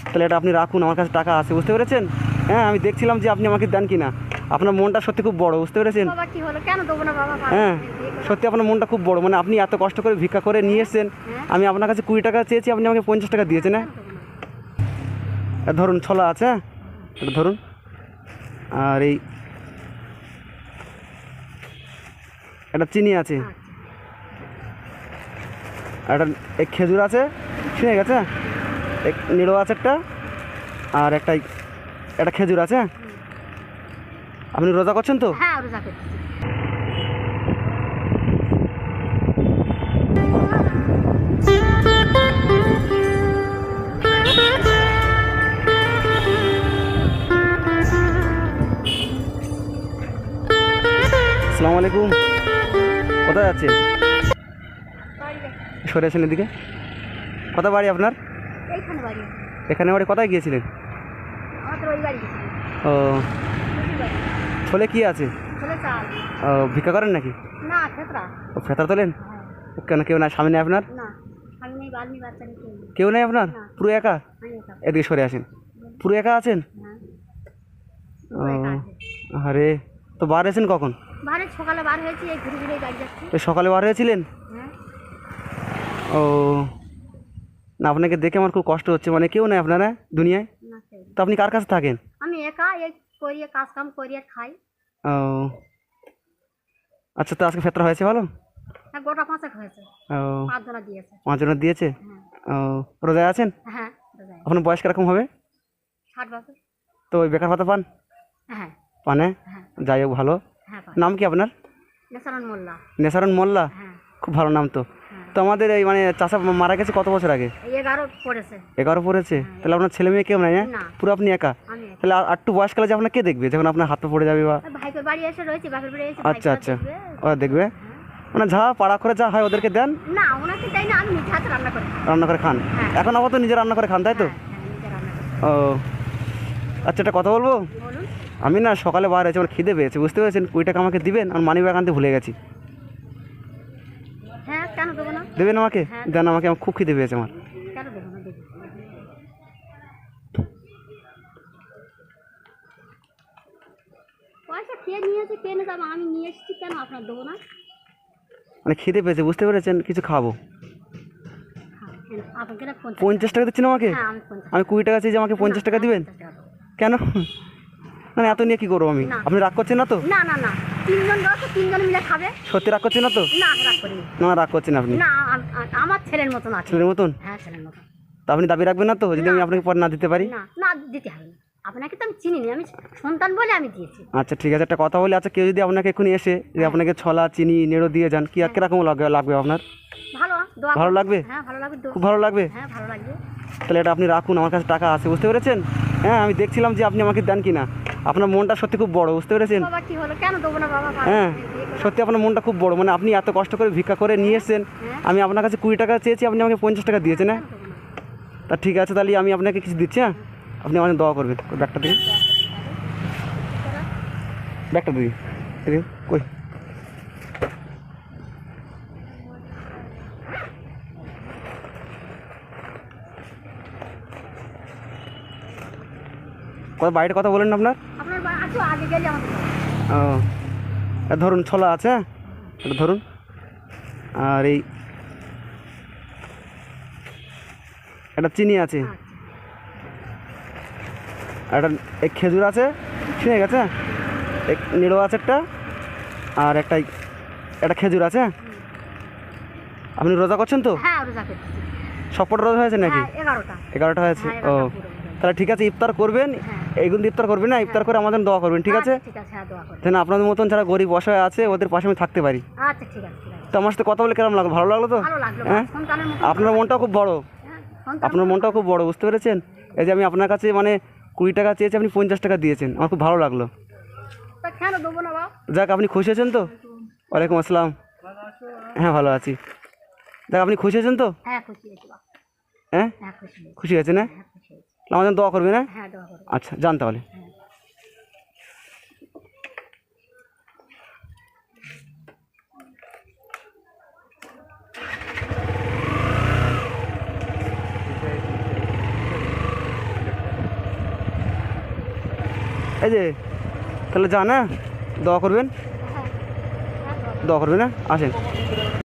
তাহলে এটা আপনি রাখুন, আমার কাছে টাকা আছে, বুঝতে পেরেছেন? হ্যাঁ, আমি দেখছিলাম যে আপনি আমাকে দেন কিনা। আপনার মনটা সত্যি খুব বড়, বুঝতে পেরেছেন? বাবা কি হলো, কেন দেবো না বাবা? হ্যাঁ, সত্যি আপনার মনটা খুব বড়, মানে আপনি এত কষ্ট করে ভিক্ষা করে নিয়ে এসেছেন। আমি আপনার কাছে 20 টাকা চেয়েছি, আপনি আমাকে 50 টাকা দিয়েছেন। হ্যাঁ, ধরুন ছোলা আছে, হ্যাঁ এটা ধরুন। আর এটা চিনি আছে, একটা খেজুর আছে, ঠিক আছে, এক নিড়ো আছে একটা, আর একটা খেজুর আছে। আপনি রোজা করছেন তো? হ্যাঁ, রোজা করছি। আসসালামু আলাইকুম। কোথায় যাচ্ছেন? সরে আছেন এদিকে। কোথায় বাড়ি আপনার? এইখানে বাড়ি। এখানে বাড়ি, কোথায় গিয়েছিলেন? আমাদের ওই বাড়ি গেছি। ও, ছোলে কি আছে? ছোলে চাল। ও, ভিক্ষা করেন নাকি? না, খেতরা। ও, ফেতার তোলেন? কেন, কেউ নাই স্বামী নেই আপনার? না, আমি নেই, বাল নেই, বাচ্চা নেই, কেউ নেই। কেউ নেই আপনার? পুরো একা? আমি একা। এদিকে সরে আসেন। পুরো একা আছেন? হ্যাঁ, ও, পুরো একা আছে। আরে তো বার হয়েছেন কখন? বারে সকালে বার হয়েছি, এই ঘুরে ঘুরে বাড়ি যাচ্ছি। ওই সকালে বার হয়েছিলেন? হ্যাঁ। ও, না আপনাকে দেখে আমার খুব কষ্ট হচ্ছে, মানে কেউ নেই আপনারা দুনিয়ায়? না, কেউ নেই। তো আপনি কার কাছে থাকেন? আমি একা, এই করিয়ে কাজ কাম করিয়ে খাই। ও আচ্ছা, তো আজকে ফেতরা হয়েছে ভালো? হ্যাঁ, গোটা 5 হয়েছে। ও, 5 জনা দিয়েছে। 5 জনের দিয়েছে? হ্যাঁ। ও, রোজায় আছেন? হ্যাঁ, রোজায়। আপনার বয়স কিরকম হবে? 60 বছর। তো ওই বেকার ভাতা পান? হ্যাঁ। পানে? হ্যাঁ। যাই হোক, ভালো। হ্যাঁ, নাম কি আপনার? নেসারন মোল্লা। নেসারুন মোল্লা? হ্যাঁ। খুব ভালো নাম তো। হ্যাঁ। তো আমাদের এই মানে চাচা মারা গেছে কত বছর আগে? এই 11 পড়েছে। 11 পড়েছে? তাহলে আপনার ছেলে মেয়ে কেউ নাই? হ্যাঁ, না। পুরো আপনি একা? আমি একা। তাহলে আর একটু বয়সকালে যে আপনার কে দেখবে, যখন আপনার হাত পা পড়ে যাবে বা? ভাইকের বাড়ি এসে রয়েছে, বাপের বাড়ি এসে আচ্ছা ভাইকে আচ্ছা, দেখবে। ওরা দেখবে? মানে যা পাড়া করে যা হয় ওদেরকে দেন, না, ওনাকে দেয় না, আমি নিজে হাতে রান্না করি। রান্না করে খান? হ্যাঁ। এখন আপাতত নিজে রান্না করে খান, তাই তো? হ্যাঁ, হ্যাঁ, নিজে রান্না করি। ও আচ্ছা, একটা কথা বলবো? বলুন। আমি না সকালে বার হয়েছি, আমার খিদে পেয়েছে, বুঝতে পেরেছেন? 20 টাকা আমাকে দিবেন, আমার মানি ব্যাগ আনতে ভুলে গেছি। হ্যাঁ, কেন দেবো না? দেবেন আমাকে? হ্যাঁ। দেন আমাকে, আমার খুব খিদে পেয়েছে আমার। কেন দেবো না, দেবো। পয়সা খেয়ে নিয়েছে, কে নিয়ে যাবো, আমি নিয়ে এসেছি, কেন আপনার দেবো না? মানে খিদে পেয়েছে, বুঝতে পেরেছেন? কিছু খাবো। হ্যাঁ, আপনাকে না 50 টাকা দিচ্ছেন আমাকে? হ্যাঁ, আমি 50 আমি 20 টাকা চেয়েছি, আমাকে 50 টাকা দিবেন? 50 টাকা দেবো। কেন? মানে এত নিয়ে কী করবো আমি? না। আপনি রাগ করছেন না তো? না, না, না, 3 জন রয়েছে, 3 জন মিলে খাবে। সত্যি রাগ করছেন না তো? না, রাগ করিনি। না, রাগ করছেন আপনি। না, আমার ছেলের মতন আছে। ছেলের মতন? হ্যাঁ, ছেলের মতন। তা আপনি দাবি রাখবেন না তো, যদি আমি আপনাকে পরে না দিতে পারি? না, না, দিতে হবে না। আপনাকে তো আমি চিনি না, আমি সন্তান বলে আমি দিয়েছি। আচ্ছা ঠিক আছে, একটা কথা বলি। আচ্ছা, কেউ যদি আপনাকে এক্ষুনি এসে যদি আপনাকে ছোলা চিনি নেড়ো দিয়ে যান, কি আর কিরকম লাগবে আপনার? ভালো, দোয়া ভালো করুন। লাগবে? হ্যাঁ, ভালো লাগবে, খুব ভালো লাগবে? হ্যাঁ, ভালো লাগবে। তাহলে এটা আপনি রাখুন, আমার কাছে টাকা আছে, বুঝতে পেরেছেন? হ্যাঁ, আমি দেখছিলাম যে আপনি আমাকে দেন কিনা। আপনার মনটা সত্যি খুব বড়, বুঝতে পেরেছেন? বাবা কি হলো, কেন দেবো না বাবা? হ্যাঁ, সত্যি আপনার মনটা খুব বড়, মানে আপনি এত কষ্ট করে ভিক্ষা করে নিয়ে এসেছেন। আমি আপনার কাছে 20 টাকা চেয়েছি, আপনি আমাকে 50 টাকা দিয়েছেন। হ্যাঁ, কেন দেবো না? তা ঠিক আছে, তাহলে আমি আপনাকে কিছু দিচ্ছি। হ্যাঁ, আপনি আমাদের দোয়া করবেন। ওই ব্যাগটা দিন, ব্যাগটা দিন, দিন কই। বাইরে কথা বলেন না আপনার? আপনার আছো আগে গেলে আমাদের ও, ধরুন ছোলা আছে, হ্যাঁ এটা ধরুন। আর একটা চিনি আছে, একটা খেজুর আছে, ঠিক আছে, এক নিড়ো আছে একটা, আর একটা খেজুর আছে। আপনি রোজা করছেন তো? হ্যাঁ, রোজা করছি। সবকটা রোজা হয়েছে নাকি? হ্যাঁ, 11টা। 11টা হয়েছে? হ্যাঁ, ও 11টা পুরো। তাহলে ঠিক আছে, ইফতার করবেন। হ্যাঁ। এইগুলো ইফতার করবেন না, ইফতার করে আমাদের দোয়া করবেন, ঠিক আছে? আচ্ছা, ঠিক আছে, হ্যাঁ, দোয়া করুন। যেন আপনাদের মতন যারা গরিব অসহায় আছে ওদের পাশে আমি থাকতে পারি। আচ্ছা, ঠিক আছে, ঠিক আছে। তো আমার সাথে কথা বলে কেমন লাগলো? ভালো লাগলো তো? ভালো লাগলো, হ্যাঁ, সন্তানের মতো। আপনার মনটাও খুব বড়, হ্যাঁ, সন্তান। আপনার মনটাও খুব বড়, বুঝতে পেরেছেন? এই যে আমি আপনার কাছে মানে 20 টাকা চেয়েছি, আপনি 50 টাকা দিয়েছেন, আমার খুব ভালো লাগলো। তা কেন দেবো না বাবা? যাক, আপনি খুশি হয়েছেন তো? ওয়ালাইকুম আসসালাম। হ্যাঁ, ভালো আছি। যাক, আপনি খুশি হয়েছেন তো? হ্যাঁ, খুশি হয়েছি বাবা। হ্যাঁ, হ্যাঁ, খুশি হয়েছি। খুশি হয়েছেন? হ্যাঁ, হ্যাঁ, খুশি হয়েছি। আমাদের দোয়া করবেন। হ্যাঁ, হ্যাঁ, দোয়া করুন। আচ্ছা, যান তাহলে। হ্যাঁ। এই যে তাহলে যান, হ্যাঁ দোয়া করবেন, দোয়া করবেন, হ্যাঁ আসেন।